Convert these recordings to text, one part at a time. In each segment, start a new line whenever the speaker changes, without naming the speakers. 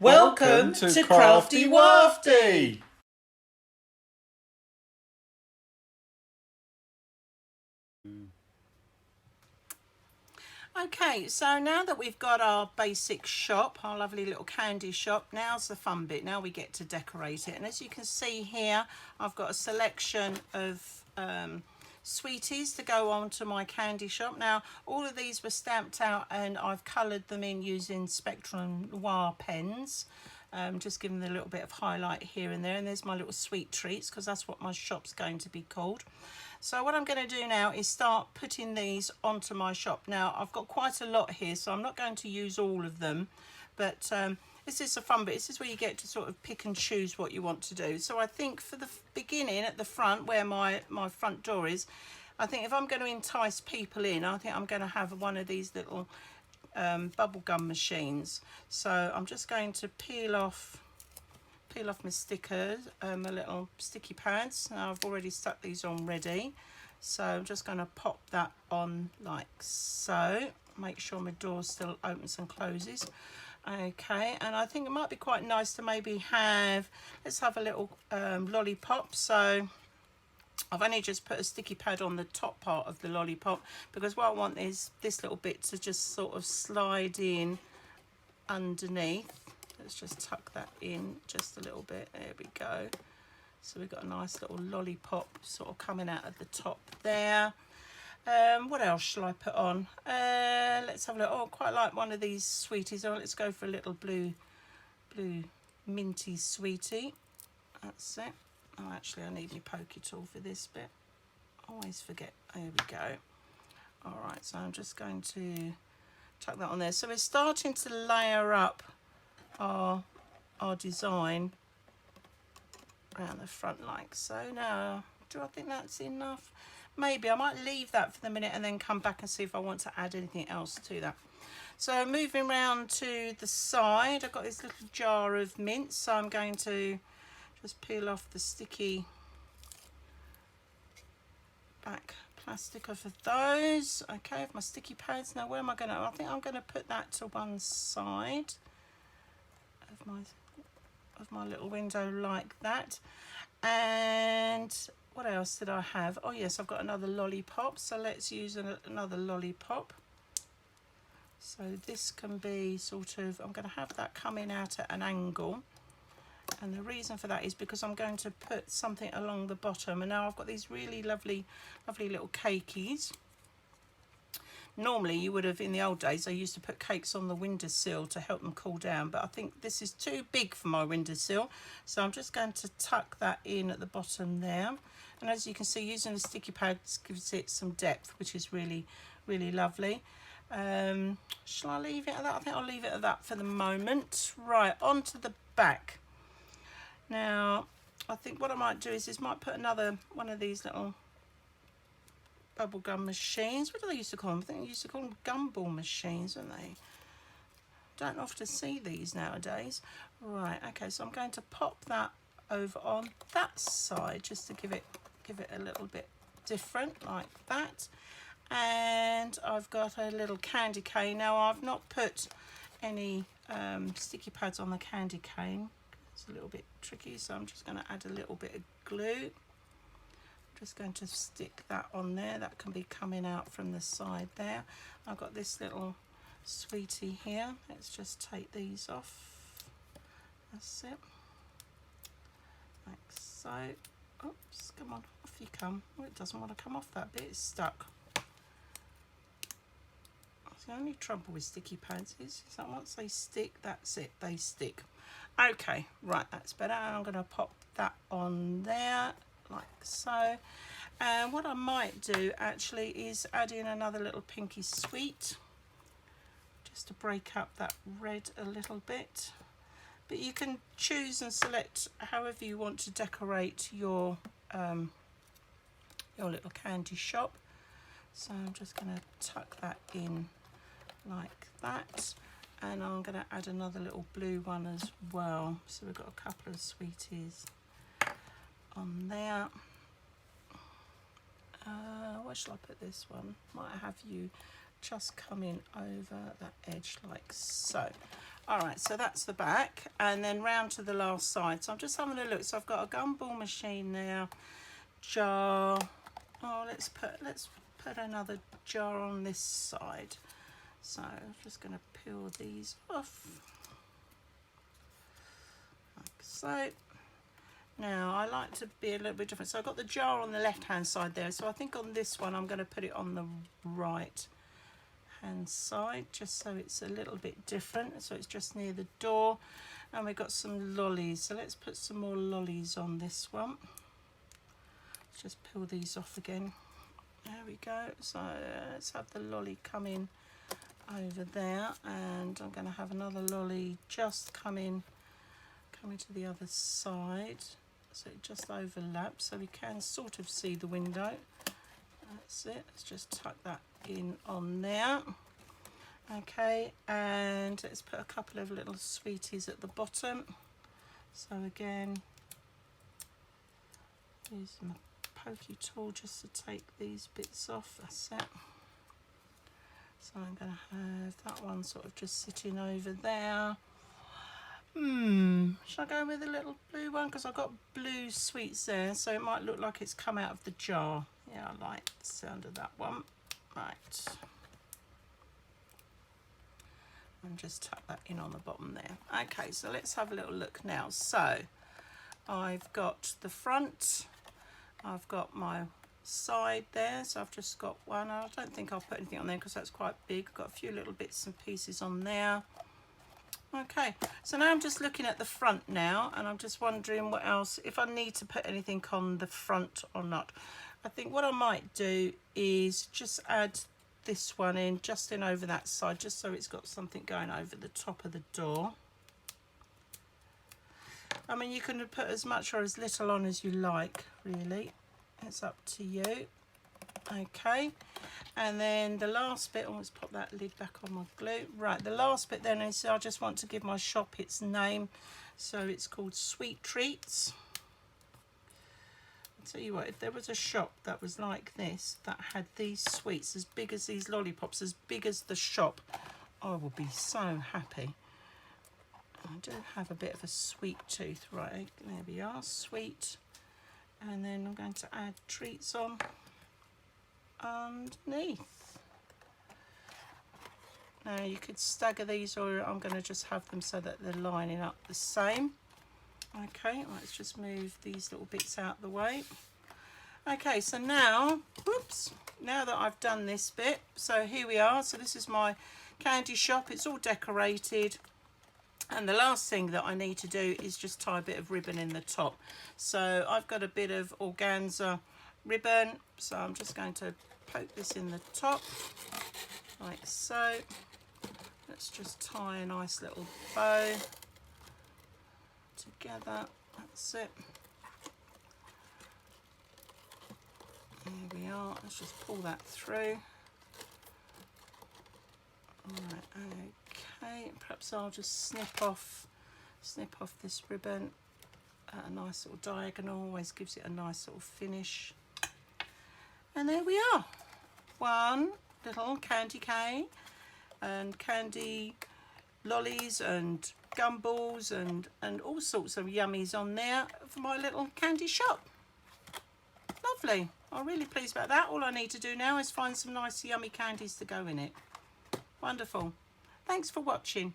Welcome to Craftywafty!
Okay, so now that we've got our basic shop, our lovely little candy shop, now's the fun bit. Now we get to decorate it. And as you can see here, I've got a selection of sweeties to go on to my candy shop. Now, all of these were stamped out and I've coloured them in using Spectrum Noir pens. Just giving them a little bit of highlight here and there. And there's my little sweet treats, because that's what my shop's going to be called. So what I'm going to do now is start putting these onto my shop. Now, I've got quite a lot here, so I'm not going to use all of them. But this is a fun bit. This is where you get to sort of pick and choose what you want to do. So I think for the beginning, at the front, where my front door is, I think if I'm going to entice people in, I think I'm going to have one of these little bubble gum machines. So I'm just going to peel off my stickers, my little sticky pads. Now I've already stuck these on ready, so I'm just going to pop that on like so. Make sure my door still opens and closes. Okay, and I think it might be quite nice to maybe have, let's have a little lollipop. So I've only just put a sticky pad on the top part of the lollipop, because what I want is this little bit to just sort of slide in underneath. Let's just tuck that in just a little bit. There we go. So we've got a nice little lollipop sort of coming out of the top there. What else shall I put on? Let's have a look. Oh, I quite like one of these sweeties. Oh, let's go for a little blue minty sweetie. That's it. Oh, actually, I need my pokey tool for this bit. Always forget. There we go. All right, so I'm just going to tuck that on there. So we're starting to layer up our design around the front like so. Now, do I think that's enough? Maybe I might leave that for the minute and then come back and see if I want to add anything else to that. So moving round to the side, I've got this little jar of mints, so I'm going to just peel off the sticky back plastic off of those. Okay, with my sticky pads. Now where am I going to, I think I'm going to put that to one side of my little window like that. And what else did I have? Oh yes, I've got another lollipop, so let's use another lollipop. So this can be sort of, I'm going to have that coming out at an angle, and the reason for that is because I'm going to put something along the bottom. And now I've got these really lovely little cakeys. Normally you would have, in the old days, I used to put cakes on the windowsill to help them cool down, but I think this is too big for my windowsill, so I'm just going to tuck that in at the bottom there. And as you can see, using the sticky pads gives it some depth, which is really lovely. Shall I leave it at that? I think I'll leave it at that for the moment. Right, on to the back. Now I think what I might do is might put another one of these little bubblegum machines. What do they used to call them? I think they used to call them gumball machines, don't they? Don't often see these nowadays. Right, okay, so I'm going to pop that over on that side just to give it a little bit different like that. And I've got a little candy cane. Now I've not put any sticky pads on the candy cane. It's a little bit tricky, so I'm just going to add a little bit of glue. Just going to stick that on there. That can be coming out from the side there. I've got this little sweetie here. Let's just take these off. That's it. Like so. Oops, come on, off you come. Oh, it doesn't want to come off that bit, it's stuck. That's the only trouble with sticky pads is that once they stick, that's it, they stick. Okay, right, that's better. And I'm going to pop that on there like so. And what I might do actually is add in another little pinky sweet just to break up that red a little bit. But you can choose and select however you want to decorate your little candy shop. So I'm just going to tuck that in like that, and I'm going to add another little blue one as well. So we've got a couple of sweeties on there. Where shall I put this one? Might have you just come in over that edge like so. All right, so that's the back, and then round to the last side. So I'm just having a look. So I've got a gumball machine there, jar. Oh, let's put another jar on this side. So I'm just going to peel these off, like so. Now I like to be a little bit different. So I've got the jar on the left hand side there. So I think on this one I'm going to put it on the right hand side, just so it's a little bit different. So it's just near the door, and we've got some lollies. So let's put some more lollies on this one. Let's just peel these off again. There we go. So let's have the lolly come in over there, and I'm going to have another lolly just coming to the other side, so it just overlaps, so we can sort of see the window. That's it. Let's just tuck that in on there. Okay, and let's put a couple of little sweeties at the bottom. So again, use my pokey tool just to take these bits off. That's it. So I'm going to have that one sort of just sitting over there. Should I go with a little blue one? Because I've got blue sweets there, so it might look like it's come out of the jar. Yeah, I like the sound of that one. Right. And just tuck that in on the bottom there. Okay, so let's have a little look now. So I've got the front, I've got my side there, so I've just got one. I don't think I'll put anything on there because that's quite big. I've got a few little bits and pieces on there. Okay, so now I'm just looking at the front now, and I'm just wondering what else, if I need to put anything on the front or not. I think what I might do is just add this one in, just in over that side, just so it's got something going over the top of the door. I mean, you can put as much or as little on as you like, really. It's up to you. Okay, and then the last bit, let's pop that lid back on my glue. Right, the last bit then is I just want to give my shop its name, so it's called Sweet Treats. I'll tell you what, if there was a shop that was like this, that had these sweets as big as these lollipops, as big as the shop, I would be so happy. I do have a bit of a sweet tooth. Right, there we are, sweet. And then I'm going to add treats on underneath. Now you could stagger these, or I'm going to just have them so that they're lining up the same. Okay, let's just move these little bits out the way. Okay, so now, whoops, now that I've done this bit, so here we are. So this is my candy shop. It's all decorated. And the last thing that I need to do is just tie a bit of ribbon in the top. So I've got a bit of organza ribbon, so I'm just going to poke this in the top like so. Let's just tie a nice little bow together. That's it. There we are. Let's just pull that through. Alright, okay, perhaps I'll just snip off this ribbon at a nice little diagonal. Always gives it a nice little finish. And there we are, one little candy cane and candy lollies and gumballs and all sorts of yummies on there for my little candy shop. Lovely. I'm really pleased about that. All I need to do now is find some nice yummy candies to go in it. Wonderful. Thanks for watching.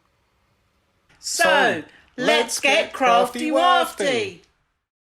So, let's get crafty wafty.